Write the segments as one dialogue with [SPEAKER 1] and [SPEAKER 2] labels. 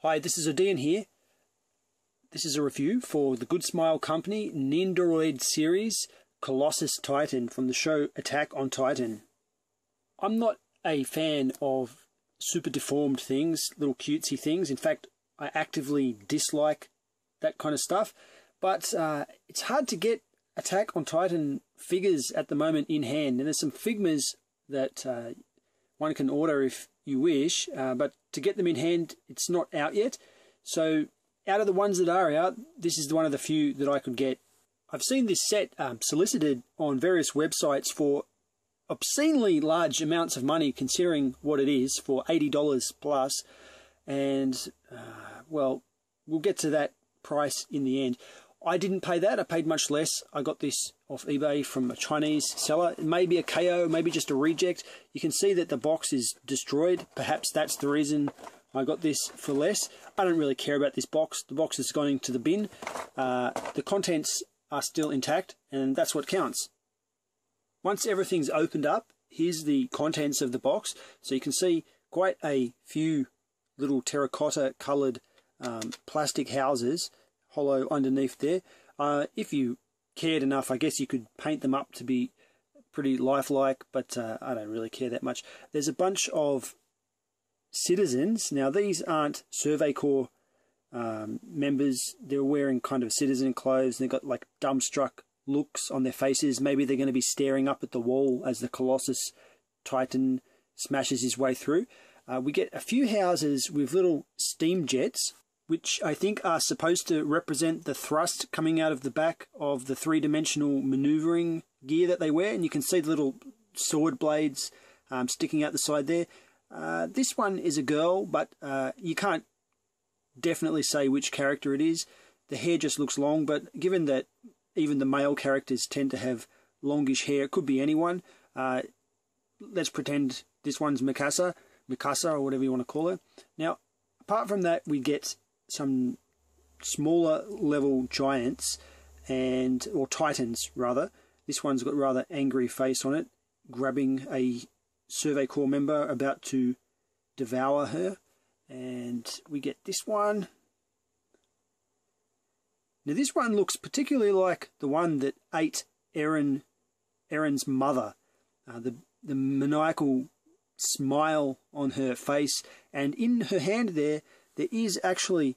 [SPEAKER 1] Hi, this is Odeean here. This is a review for the Good Smile Company Nendoroid series Colossus Titan from the show Attack on Titan. I'm not a fan of super deformed things, little cutesy things. In fact, I actively dislike that kind of stuff. But it's hard to get Attack on Titan figures at the moment in hand. And there's some Figmas that one can order if you wish, but to get them in hand, it's not out yet. So out of the ones that are out, this is one of the few that I could get. I've seen this set solicited on various websites for obscenely large amounts of money, considering what it is, for $80 plus. And, well, we'll get to that price in the end. I didn't pay that. I paid much less. I got this off eBay from a Chinese seller. It may be a KO, maybe just a reject. You can see that the box is destroyed. Perhaps that's the reason I got this for less. I don't really care about this box. The box has gone into the bin. The contents are still intact, and that's what counts. Once everything's opened up, here's the contents of the box. So you can see quite a few little terracotta coloured plastic houses hollow underneath there. If you cared enough, I guess you could paint them up to be pretty lifelike, but I don't really care that much. There's a bunch of citizens. Now, these aren't Survey Corps members. They're wearing kind of citizen clothes. They've got like dumbstruck looks on their faces. Maybe they're going to be staring up at the wall as the Colossus Titan smashes his way through. We get a few houses with little steam jets, which I think are supposed to represent the thrust coming out of the back of the three-dimensional maneuvering gear that they wear. And you can see the little sword blades sticking out the side there. This one is a girl, but you can't definitely say which character it is. The hair just looks long, but given that even the male characters tend to have longish hair, it could be anyone. Let's pretend this one's Mikasa, or whatever you want to call her. Now, apart from that, we get some smaller level giants, or titans rather. This one's got a rather angry face on it, grabbing a Survey Corps member about to devour her. And we get this one. Now this one looks particularly like the one that ate Eren's mother. The maniacal smile on her face, and in her hand there is actually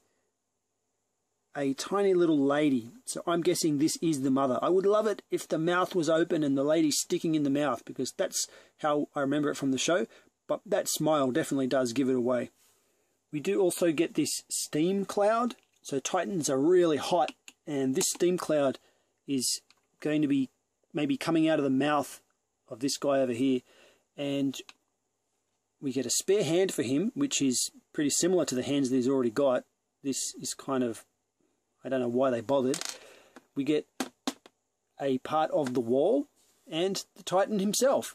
[SPEAKER 1] a tiny little lady. So I'm guessing this is the mother. I would love it if the mouth was open and the lady sticking in the mouth, because that's how I remember it from the show. But that smile definitely does give it away. We do also get this steam cloud. So Titans are really hot, and this steam cloud is going to be maybe coming out of the mouth of this guy over here. And we get a spare hand for him, which is pretty similar to the hands that he's already got. This is kind of, I don't know why they bothered. We get a part of the wall and the Titan himself.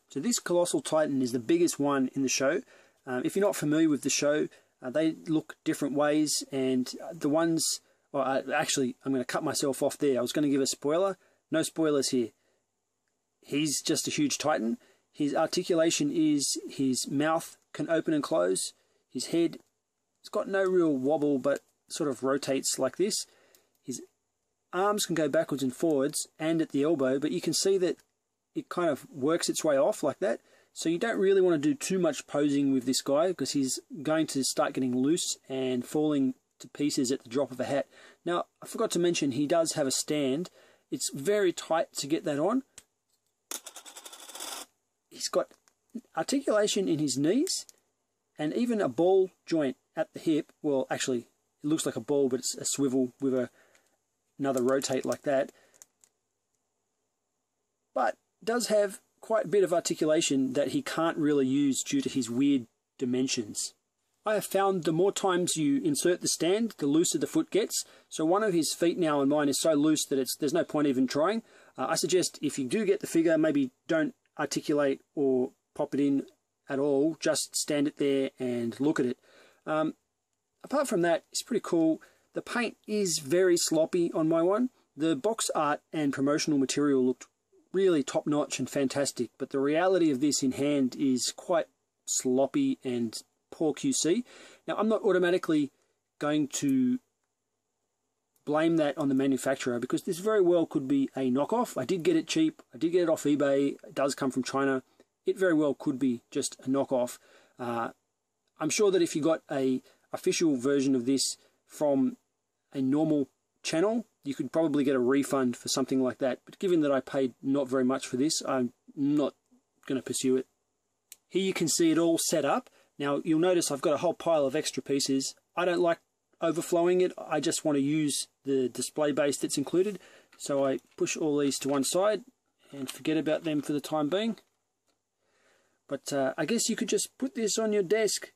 [SPEAKER 1] So this Colossal Titan is the biggest one in the show. If you're not familiar with the show, they look different ways, and the ones... Well, actually, I'm going to cut myself off there. I was going to give a spoiler. No spoilers here. He's just a huge Titan. His articulation is his mouth can open and close. His head, it's got no real wobble, but sort of rotates like this. His arms can go backwards and forwards and at the elbow, but you can see that it kind of works its way off like that. So you don't really want to do too much posing with this guy, because he's going to start getting loose and falling to pieces at the drop of a hat. Now, I forgot to mention he does have a stand. It's very tight to get that on. He's got articulation in his knees and even a ball joint at the hip. Well, actually, it looks like a ball, but it's a swivel with another rotate like that. But does have quite a bit of articulation that he can't really use due to his weird dimensions. I have found the more times you insert the stand, the looser the foot gets. So one of his feet now and mine is so loose that there's no point even trying. I suggest if you do get the figure, maybe don't articulate or pop it in at all. Just stand it there and look at it. Apart from that, it's pretty cool. The paint is very sloppy on my one. The box art and promotional material looked really top-notch and fantastic, but the reality of this in hand is quite sloppy and poor QC. Now, I'm not automatically going to blame that on the manufacturer, because this very well could be a knockoff. I did get it cheap. I did get it off eBay. It does come from China. It very well could be just a knockoff. I'm sure that if you got a official version of this from a normal channel, you could probably get a refund for something like that. But given that I paid not very much for this, I'm not going to pursue it. Here you can see it all set up. Now, you'll notice I've got a whole pile of extra pieces. I don't like overflowing it. I just want to use the display base that's included. So I push all these to one side and forget about them for the time being. But I guess you could just put this on your desk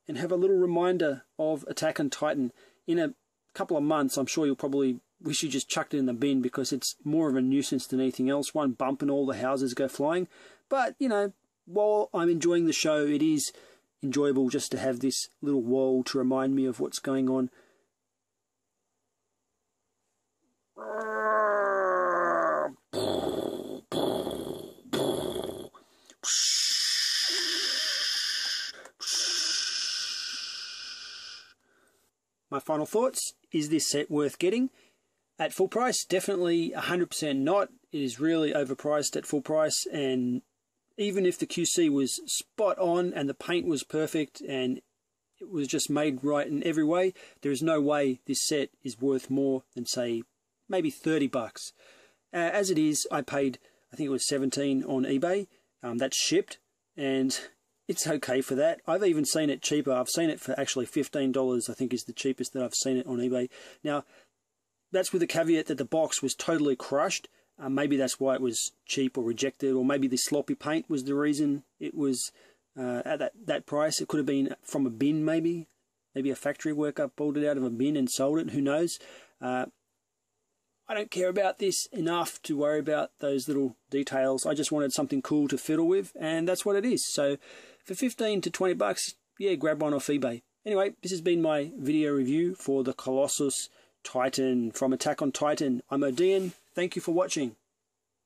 [SPEAKER 1] and have a little reminder of Attack on Titan. In a couple of months, I'm sure you'll probably wish you just chucked it in the bin, because it's more of a nuisance than anything else. One bump and all the houses go flying. But, you know, while I'm enjoying the show, it is enjoyable just to have this little wall to remind me of what's going on. My final thoughts: is this set worth getting? At full price, definitely 100% not. It is really overpriced at full price, and even if the QC was spot on and the paint was perfect and it was just made right in every way, there is no way this set is worth more than, say, maybe 30 bucks. As it is, I paid, I think it was 17 on eBay. That's shipped, and it's okay for that. I've even seen it cheaper. I've seen it for actually $15, I think is the cheapest that I've seen it on eBay. Now, that's with the caveat that the box was totally crushed. Maybe that's why it was cheap or rejected, or maybe the sloppy paint was the reason it was at that price. It could have been from a bin, maybe a factory worker pulled it out of a bin and sold it. Who knows? I don't care about this enough to worry about those little details. I just wanted something cool to fiddle with, and that's what it is. So for 15 to 20 bucks, yeah, grab one off eBay. Anyway, this has been my video review for the Colossus Titan from Attack on Titan. I'm Odeean. Thank you for watching.